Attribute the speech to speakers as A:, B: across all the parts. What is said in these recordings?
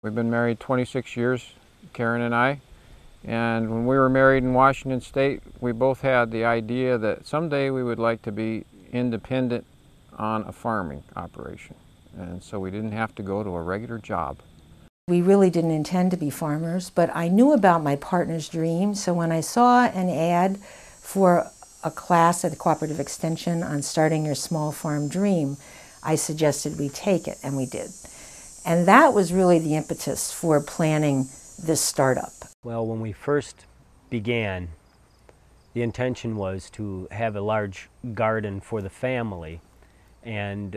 A: We've been married 26 years, Karen and I, and when we were married in Washington State, we both had the idea that someday we would like to be independent on a farming operation, and so we didn't have to go to a regular job.
B: We really didn't intend to be farmers, but I knew about my partner's dream, so when I saw an ad for a class at the Cooperative Extension on starting your small farm dream, I suggested we take it, and we did. And that was really the impetus for planning this startup.
C: Well, when we first began, the intention was to have a large garden for the family and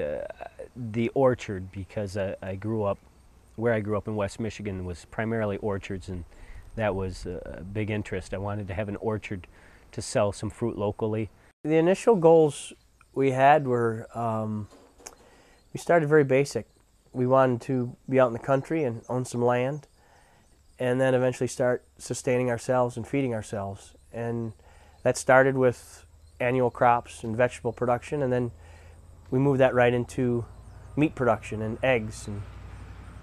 C: the orchard, because I grew up, where I grew up in West Michigan was primarily orchards, and that was a big interest. I wanted to have an orchard to sell some fruit locally.
D: The initial goals we had were, we started very basic. We wanted to be out in the country and own some land, and then eventually start sustaining ourselves and feeding ourselves. And that started with annual crops and vegetable production, and then we moved that right into meat production and eggs and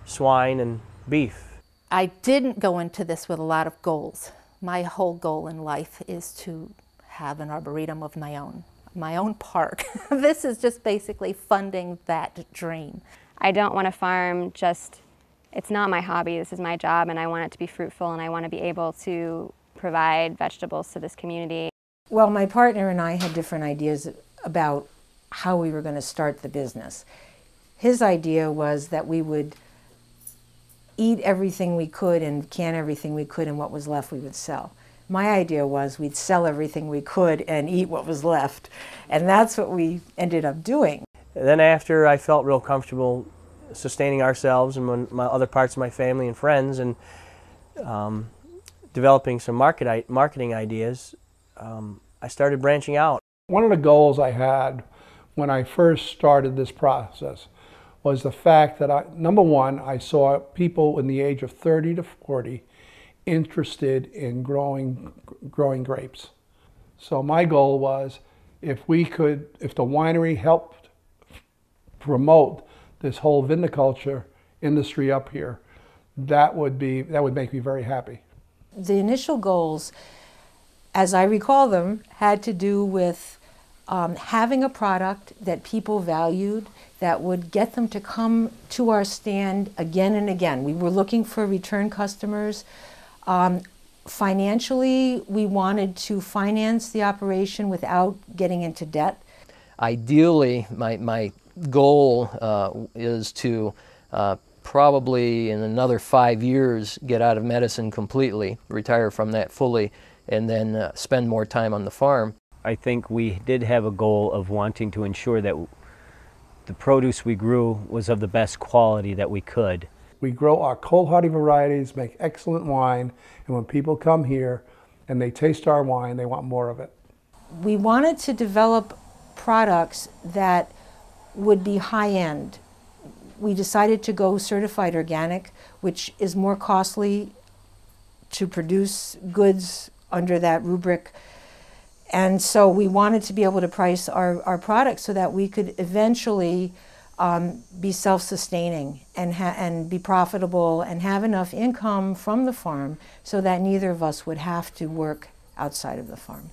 D: swine and beef.
E: I didn't go into this with a lot of goals. My whole goal in life is to have an arboretum of my own park. This is just basically funding that dream.
F: I don't want to farm just, it's not my hobby, this is my job, and I want it to be fruitful, and I want to be able to provide vegetables to this community.
B: Well, my partner and I had different ideas about how we were going to start the business. His idea was that we would eat everything we could and can everything we could, and what was left we would sell. My idea was we'd sell everything we could and eat what was left, and that's what we ended up doing.
D: Then after I felt real comfortable sustaining ourselves and my other parts of my family and friends, and developing some marketing ideas, I started branching out.
G: One of the goals I had when I first started this process was the fact that number one, I saw people in the age of 30 to 40 interested in growing grapes. So my goal was, if the winery helped promote this whole viniculture industry up here, that would make me very happy.
B: The initial goals, as I recall them, had to do with having a product that people valued, that would get them to come to our stand again and again. We were looking for return customers. Financially, we wanted to finance the operation without getting into debt.
H: Ideally, my goal is to probably in another 5 years get out of medicine completely, retire from that fully, and then spend more time on the farm.
C: I think we did have a goal of wanting to ensure that the produce we grew was of the best quality that we could.
G: We grow our cold hardy varieties, make excellent wine, and when people come here and they taste our wine, they want more of it.
B: We wanted to develop products that would be high-end. We decided to go certified organic, which is more costly to produce goods under that rubric. And so we wanted to be able to price our products so that we could eventually be self-sustaining and be profitable and have enough income from the farm so that neither of us would have to work outside of the farm.